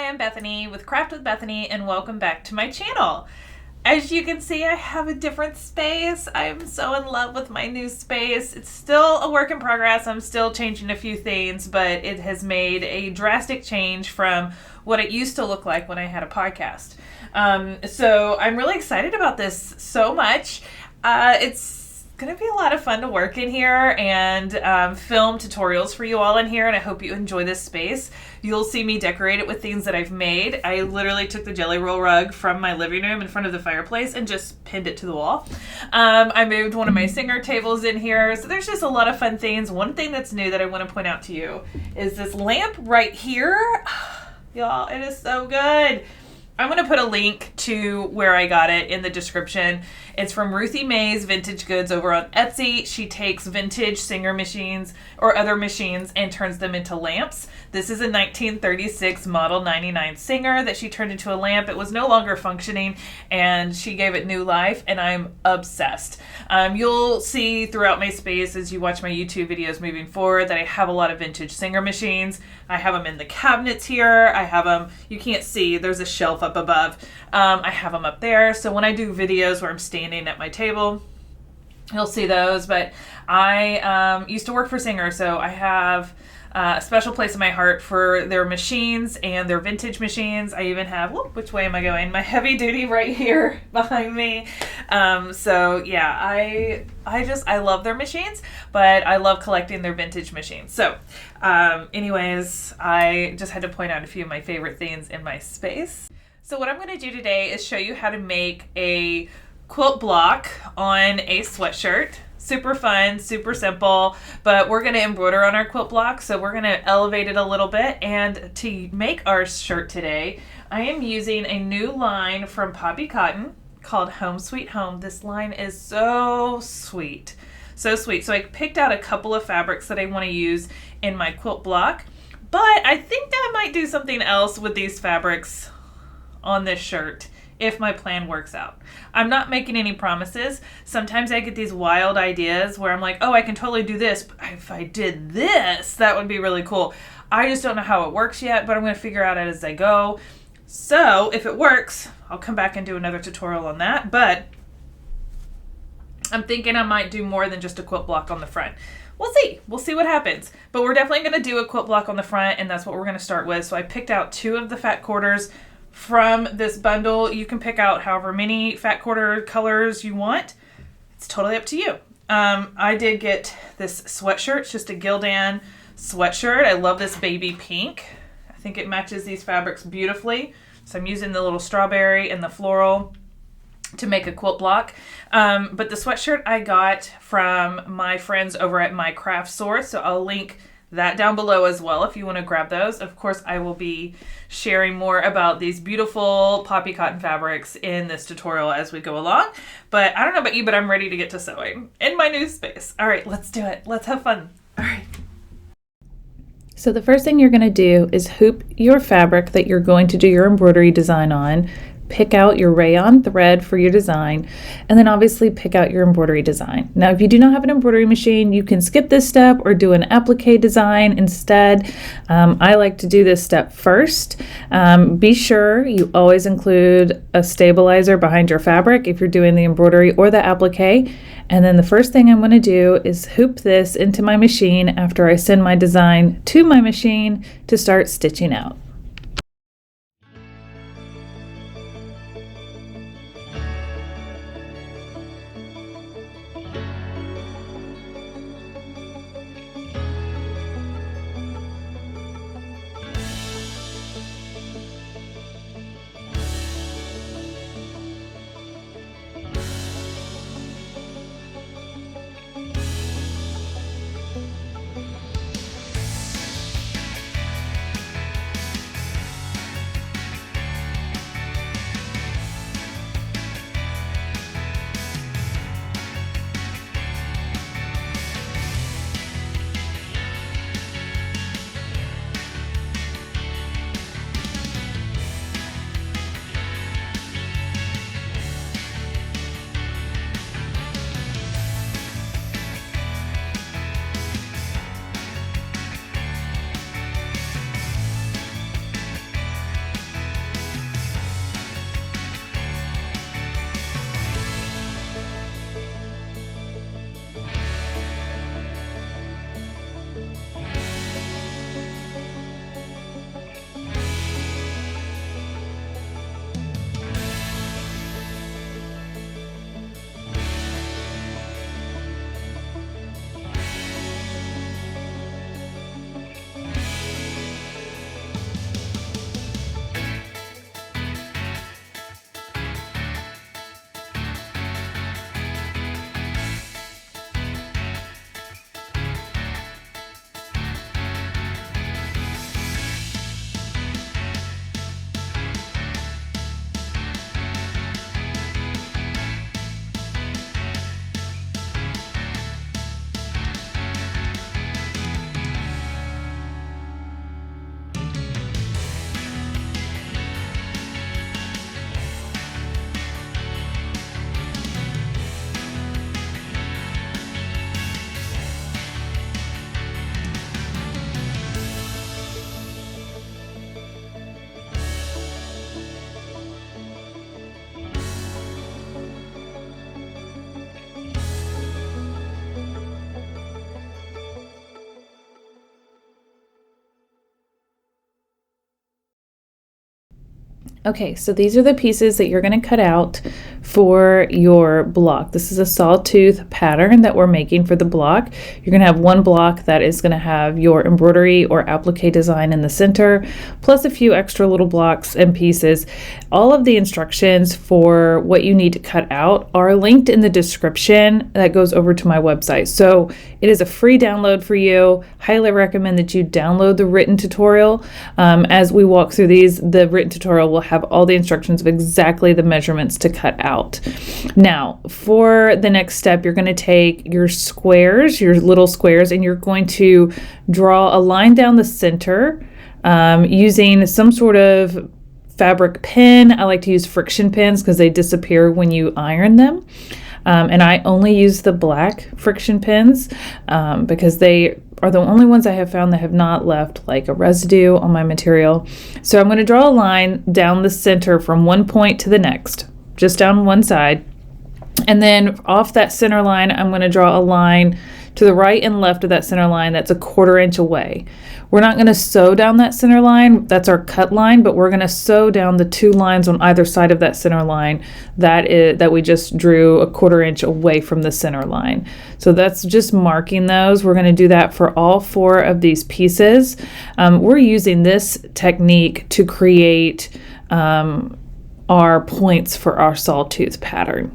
I'm Bethany with Craft with Bethany, and welcome back to my channel. As you can see, I have a different space. I'm so in love with my new space. It's still a work in progress. I'm still changing a few things, but it has made a drastic change from what it used to look like when I had a podcast. So I'm really excited about this so much. It's going to be a lot of fun to work in here and film tutorials for you all in here, and I hope you enjoy this space. You'll see me decorate it with things that I've made. I literally took the jelly roll rug from my living room in front of the fireplace and just pinned it to the wall. I moved one of my singer tables in here, so there's just a lot of fun things. One thing that's new that I want to point out to you is this lamp right here. Y'all, it is so good. I'm going to put a link to where I got it in the description. It's from Ruthie Mae's Vintage Goods over on Etsy. She takes vintage Singer machines or other machines and turns them into lamps. This is a 1936 Model 99 Singer that she turned into a lamp. It was no longer functioning and she gave it new life, and I'm obsessed. You'll see throughout my space as you watch my YouTube videos moving forward that I have a lot of vintage Singer machines. I have them in the cabinets here. I have them, you can't see, there's a shelf up above. I have them up there. So when I do videos where I'm standing at my table, you'll see those. But I used to work for Singer, so I have a special place in my heart for their machines and their vintage machines. I even have, which way am I going? My heavy duty right here behind me. So yeah, I love their machines, but I love collecting their vintage machines. So anyways, I just had to point out a few of my favorite things in my space. So what I'm going to do today is show you how to make a quilt block on a sweatshirt. Super fun, super simple, but we're going to embroider on our quilt block, so we're going to elevate it a little bit. And to make our shirt today, I am using a new line from Poppie Cotton called Home Sweet Home. This line is so sweet, so sweet. So I picked out a couple of fabrics that I want to use in my quilt block, but I think that I might do something else with these fabrics on this shirt if my plan works out. I'm not making any promises. Sometimes I get these wild ideas where I'm like, oh, I can totally do this, but if I did this, that would be really cool. I just don't know how it works yet, but I'm going to figure out it as I go. So if it works, I'll come back and do another tutorial on that, but I'm thinking I might do more than just a quilt block on the front. We'll see. We'll see what happens. But we're definitely going to do a quilt block on the front, and that's what we're going to start with. So I picked out 2 of the fat quarters from this bundle. You can pick out however many fat quarter colors you want. It's totally up to you. I did get this sweatshirt. It's just a Gildan sweatshirt. I love this baby pink. I think it matches these fabrics beautifully. So I'm using the little strawberry and the floral to make a quilt block. But the sweatshirt I got from my friends over at My Craft Source. So I'll link that down below as well if you want to grab those. Of course, I will be sharing more about these beautiful Poppie cotton fabrics in this tutorial as we go along. But I don't know about you, but I'm ready to get to sewing in my new space. All right, let's do it. Let's have fun. All right. So the first thing you're going to do is hoop your fabric that you're going to do your embroidery design on. Pick out your rayon thread for your design, and then obviously pick out your embroidery design. Now, if you do not have an embroidery machine, you can skip this step or do an applique design instead. I like to do this step first. Be sure you always include a stabilizer behind your fabric if you're doing the embroidery or the applique. And then the first thing I'm going to do is hoop this into my machine after I send my design to my machine to start stitching out. Okay, so these are the pieces that you're going to cut out for your block. This is a sawtooth pattern that we're making for the block. You're going to have one block that is going to have your embroidery or applique design in the center, plus a few extra little blocks and pieces. All of the instructions for what you need to cut out are linked in the description that goes over to my website. So it is a free download for you. Highly recommend that you download the written tutorial. As we walk through these, the written tutorial will have all the instructions of exactly the measurements to cut out. Now, for the next step, you're going to take your squares, your little squares, and you're going to draw a line down the center using some sort of fabric pin. I like to use friction pins because they disappear when you iron them. And I only use the black friction pins because they are the only ones I have found that have not left like a residue on my material. So I'm going to draw a line down the center from one point to the next, just down one side. And then off that center line, I'm going to draw a line to the right and left of that center line that's a 1/4 inch away. We're not going to sew down that center line, that's our cut line, but we're going to sew down the 2 lines on either side of that center line that we just drew a 1/4 inch away from the center line. So that's just marking those. We're going to do that for all 4 of these pieces. We're using this technique to create our points for our sawtooth pattern.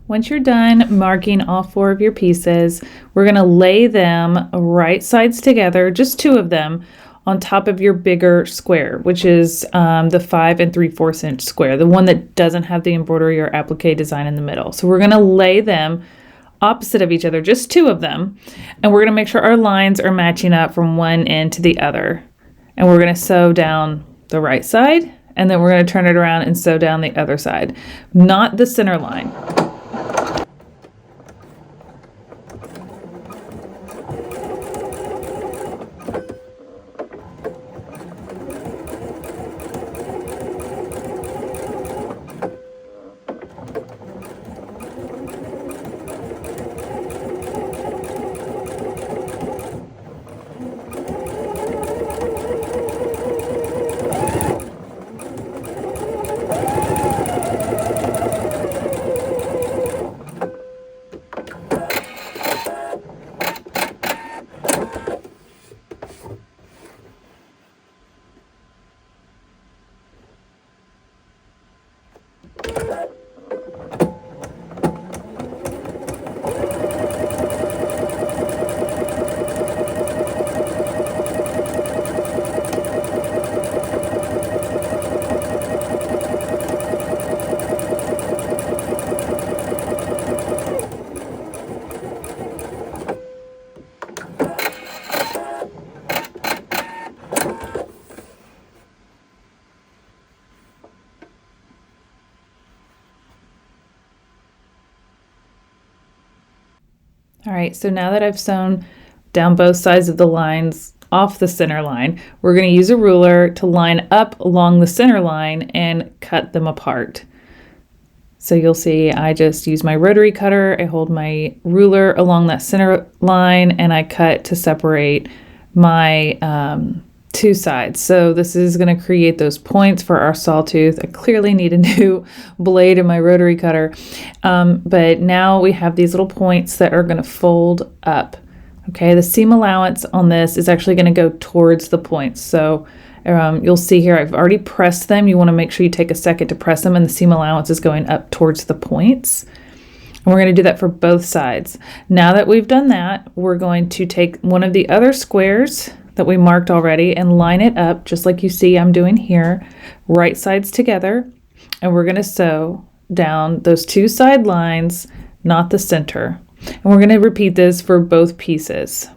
Once you're done marking all 4 of your pieces, we're going to lay them right sides together, just 2 of them, on top of your bigger square, which is the 5 3/4 inch square, the one that doesn't have the embroidery or applique design in the middle. So we're going to lay them opposite of each other, just 2 of them, and we're going to make sure our lines are matching up from one end to the other. And we're going to sew down the right side, and then we're going to turn it around and sew down the other side, not the center line. All right, so now that I've sewn down both sides of the lines off the center line, we're going to use a ruler to line up along the center line and cut them apart. So you'll see I just use my rotary cutter, I hold my ruler along that center line, and I cut to separate my two sides. So this is going to create those points for our sawtooth. I clearly need a new blade in my rotary cutter. But now we have these little points that are going to fold up. Okay, the seam allowance on this is actually going to go towards the points. So you'll see here I've already pressed them. You want to make sure you take a second to press them, and the seam allowance is going up towards the points. And we're going to do that for both sides. Now that we've done that, we're going to take one of the other squares that we marked already and line it up just like you see I'm doing here, right sides together, and we're going to sew down those two side lines, not the center. And we're going to repeat this for both pieces.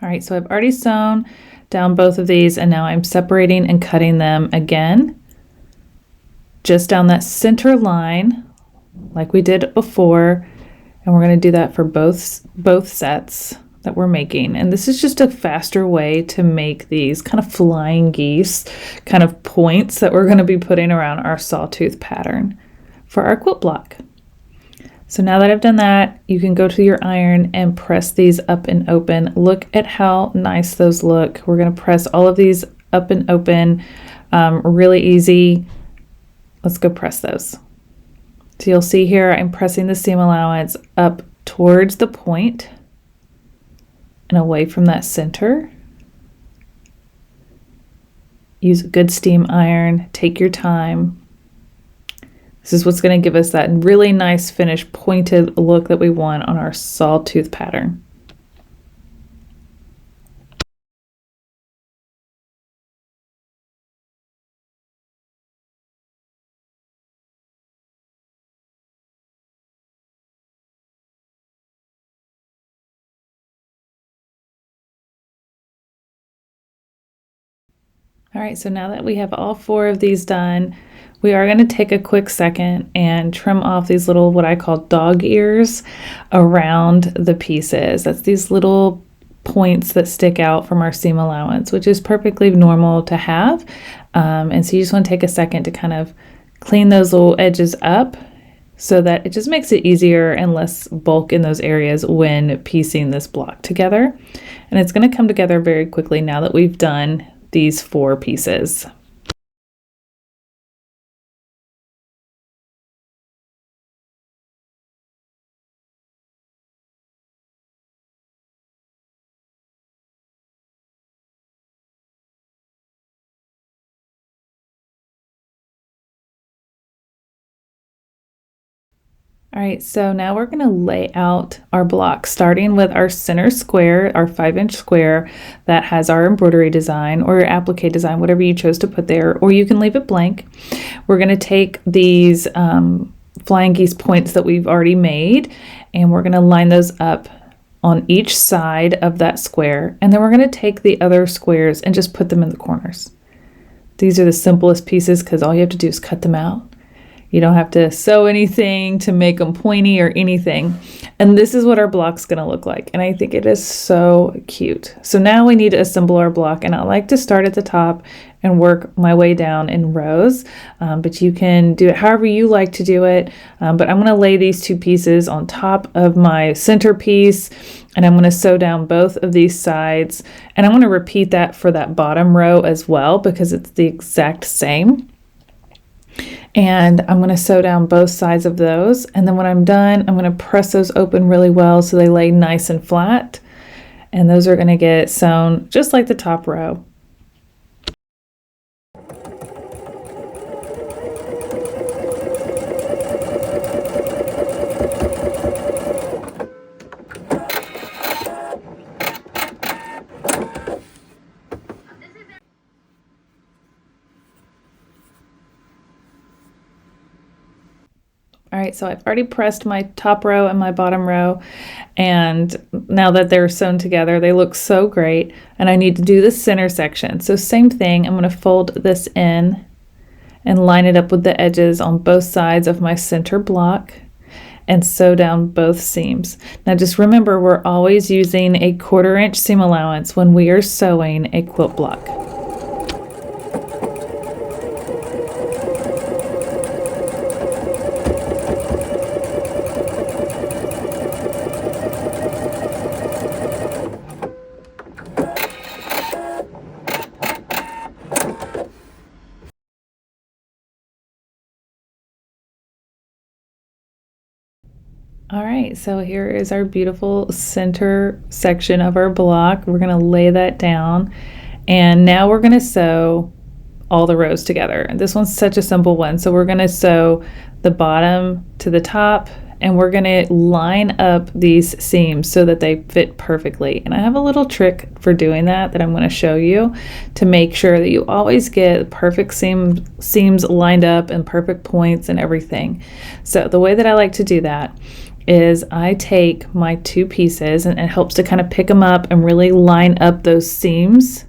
All right, so I've already sewn down both of these, and now I'm separating and cutting them again, just down that center line like we did before. And we're going to do that for both sets that we're making. And this is just a faster way to make these kind of flying geese kind of points that we're going to be putting around our sawtooth pattern for our quilt block. So now that I've done that, you can go to your iron and press these up and open. Look at how nice those look. We're going to press all of these up and open, really easy. Let's go press those. So you'll see here I'm pressing the seam allowance up towards the point and away from that center. Use a good steam iron, take your time. This is what's going to give us that really nice finished pointed look that we want on our sawtooth pattern. All right, so now that we have all four of these done, we are going to take a quick second and trim off these little, what I call dog ears around the pieces. That's these little points that stick out from our seam allowance, which is perfectly normal to have. And so you just want to take a second to kind of clean those little edges up so that it just makes it easier and less bulk in those areas when piecing this block together. And it's going to come together very quickly now that we've done these four pieces. All right, so now we're going to lay out our block, starting with our center square, our 5-inch square that has our embroidery design or your applique design, whatever you chose to put there, or you can leave it blank. We're going to take these flying geese points that we've already made, and we're going to line those up on each side of that square, and then we're going to take the other squares and just put them in the corners. These are the simplest pieces because all you have to do is cut them out. You don't have to sew anything to make them pointy or anything. And this is what our block's going to look like. And I think it is so cute. So now we need to assemble our block. And I like to start at the top and work my way down in rows. But you can do it however you like to do it. But I'm going to lay these two pieces on top of my centerpiece. And I'm going to sew down both of these sides. And I'm going to repeat that for that bottom row as well because it's the exact same. And I'm going to sew down both sides of those. And then when I'm done, I'm going to press those open really well so they lay nice and flat. And those are going to get sewn just like the top row. All right, so I've already pressed my top row and my bottom row, and now that they're sewn together, they look so great, and I need to do the center section. So same thing, I'm going to fold this in and line it up with the edges on both sides of my center block and sew down both seams. Now just remember, we're always using a 1/4 inch seam allowance when we are sewing a quilt block. All right, so here is our beautiful center section of our block. We're going to lay that down, and now we're going to sew all the rows together. And this one's such a simple one. So we're going to sew the bottom to the top, and we're going to line up these seams so that they fit perfectly. And I have a little trick for doing that I'm going to show you to make sure that you always get perfect seams lined up and perfect points and everything. So the way that I like to do that is I take my two pieces, and it helps to kind of pick them up and really line up those seams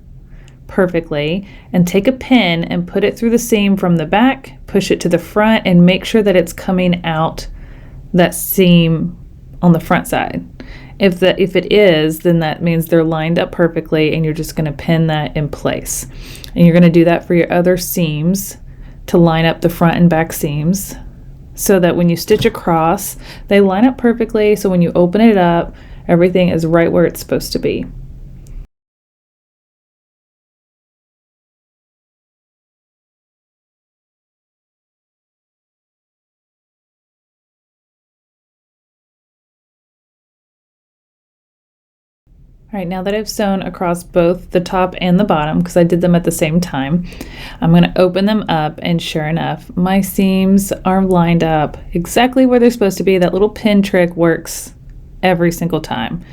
perfectly, and take a pin and put it through the seam from the back, push it to the front, and make sure that it's coming out that seam on the front side. If it is, then that means they're lined up perfectly, and you're just going to pin that in place. And you're going to do that for your other seams to line up the front and back seams, so that when you stitch across, they line up perfectly, so when you open it up, everything is right where it's supposed to be. All right, now that I've sewn across both the top and the bottom, because I did them at the same time, I'm going to open them up, and sure enough, my seams are lined up exactly where they're supposed to be. That little pin trick works every single time.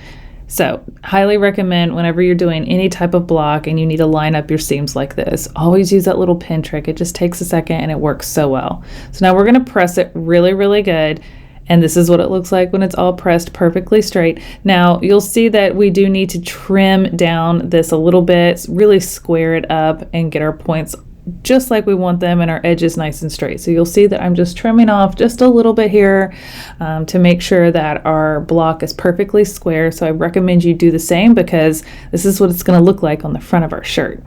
So, highly recommend whenever you're doing any type of block and you need to line up your seams like this, always use that little pin trick. It just takes a second and it works so well. So now we're going to press it really, really good. And this is what it looks like when it's all pressed perfectly straight. Now, you'll see that we do need to trim down this a little bit, really square it up and get our points just like we want them and our edges nice and straight. So you'll see that I'm just trimming off just a little bit here to make sure that our block is perfectly square. So I recommend you do the same, because this is what it's going to look like on the front of our shirt.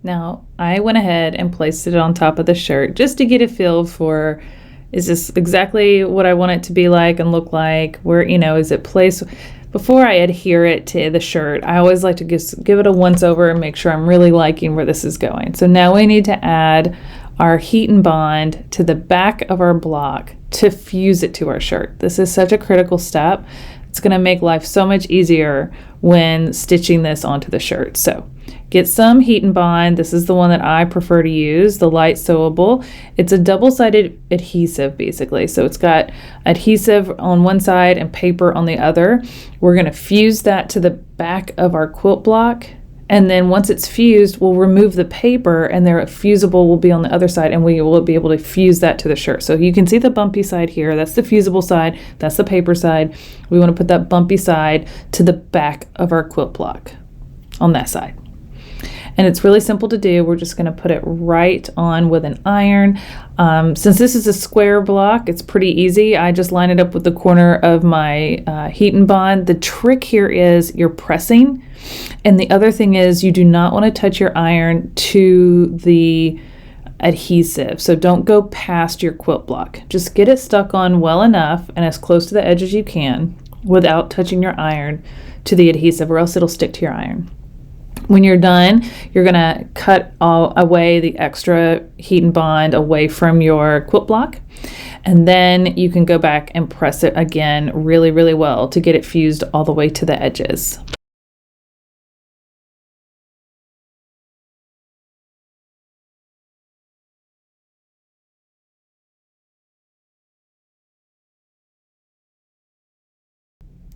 Now, I went ahead and placed it on top of the shirt just to get a feel for, is this exactly what I want it to be like and look like? Where, is it placed? Before I adhere it to the shirt, I always like to give it a once over and make sure I'm really liking where this is going. So now we need to add our heat and bond to the back of our block to fuse it to our shirt. This is such a critical step. It's going to make life so much easier when stitching this onto the shirt. So get some heat and bond. This is the one that I prefer to use, the light sewable. It's a double-sided adhesive, basically. So it's got adhesive on one side and paper on the other. We're going to fuse that to the back of our quilt block. And then once it's fused, we'll remove the paper, and their fusible will be on the other side, and we will be able to fuse that to the shirt. So you can see the bumpy side here. That's the fusible side. That's the paper side. We want to put that bumpy side to the back of our quilt block on that side. And it's really simple to do. We're just going to put it right on with an iron. Since this is a square block, it's pretty easy. I just line it up with the corner of my heat and bond. The trick here is you're pressing. And the other thing is you do not want to touch your iron to the adhesive. So don't go past your quilt block. Just get it stuck on well enough and as close to the edge as you can without touching your iron to the adhesive, or else it'll stick to your iron. When you're done, you're going to cut away the extra heat and bond away from your quilt block. And then you can go back and press it again really, really well to get it fused all the way to the edges.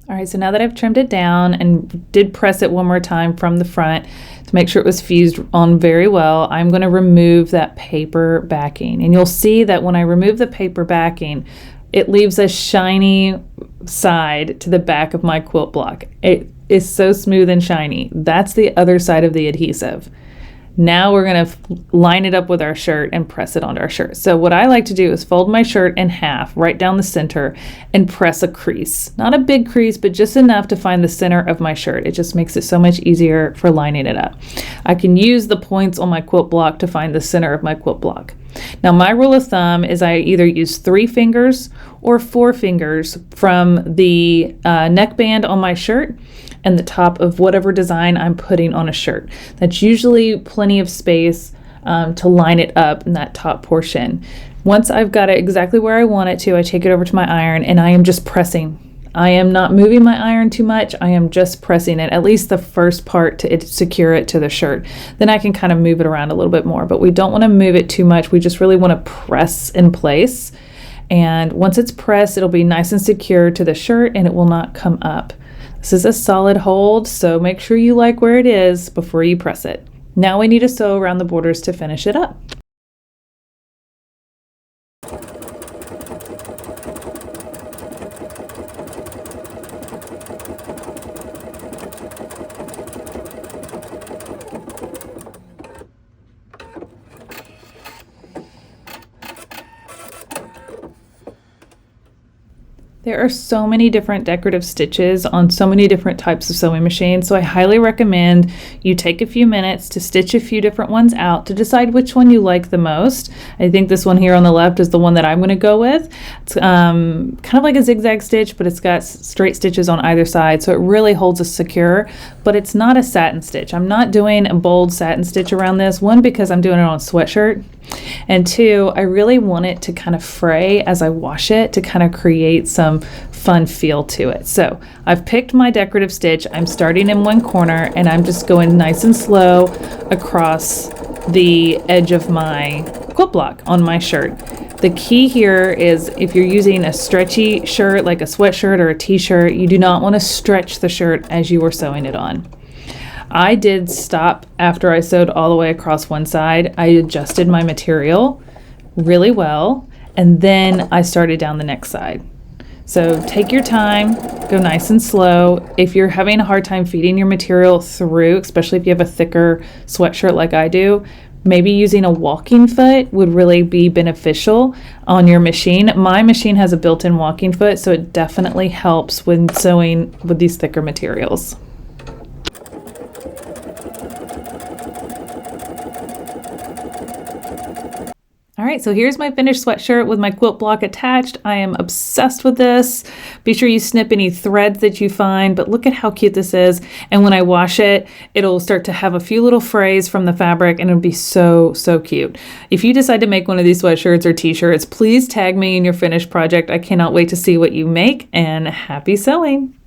All right, so now that I've trimmed it down and did press it one more time from the front to make sure it was fused on very well, I'm going to remove that paper backing. And you'll see that when I remove the paper backing, it leaves a shiny side to the back of my quilt block. It is so smooth and shiny. That's the other side of the adhesive. Now we're going to line it up with our shirt and press it onto our shirt. So what I like to do is fold my shirt in half right down the center and press a crease. Not a big crease, but just enough to find the center of my shirt. It just makes it so much easier for lining it up. I can use the points on my quilt block to find the center of my quilt block. Now my rule of thumb is I either use 3 fingers or 4 fingers from the neckband on my shirt and the top of whatever design I'm putting on a shirt. That's usually plenty of space to line it up in that top portion. Once I've got it exactly where I want it to, I take it over to my iron and I am just pressing. I am not moving my iron too much. I am just pressing it, at least the first part, to secure it to the shirt. Then I can kind of move it around a little bit more, but we don't want to move it too much. We just really want to press in place. And once it's pressed, it'll be nice and secure to the shirt and it will not come up. This is a solid hold, so make sure you like where it is before you press it. Now we need to sew around the borders to finish it up. There are so many different decorative stitches on so many different types of sewing machines, so I highly recommend you take a few minutes to stitch a few different ones out to decide which one you like the most. I think this one here on the left is the one that I'm going to go with. It's kind of like a zigzag stitch, but it's got straight stitches on either side, so it really holds us secure, but it's not a satin stitch. I'm not doing a bold satin stitch around this, one because I'm doing it on a sweatshirt, and 2, I really want it to kind of fray as I wash it to kind of create some fun feel to it. So I've picked my decorative stitch. I'm starting in one corner and I'm just going nice and slow across the edge of my quilt block on my shirt. The key here is if you're using a stretchy shirt like a sweatshirt or a t-shirt, you do not want to stretch the shirt as you are sewing it on. I did stop after I sewed all the way across one side. I adjusted my material really well, and then I started down the next side. So take your time, go nice and slow. If you're having a hard time feeding your material through, especially if you have a thicker sweatshirt like I do, maybe using a walking foot would really be beneficial on your machine. My machine has a built-in walking foot, so it definitely helps when sewing with these thicker materials. All right, so here's my finished sweatshirt with my quilt block attached. I am obsessed with this. Be sure you snip any threads that you find, but look at how cute this is. And when I wash it, it'll start to have a few little frays from the fabric and it'll be so, so cute. If you decide to make one of these sweatshirts or t-shirts, please tag me in your finished project. I cannot wait to see what you make, and happy sewing.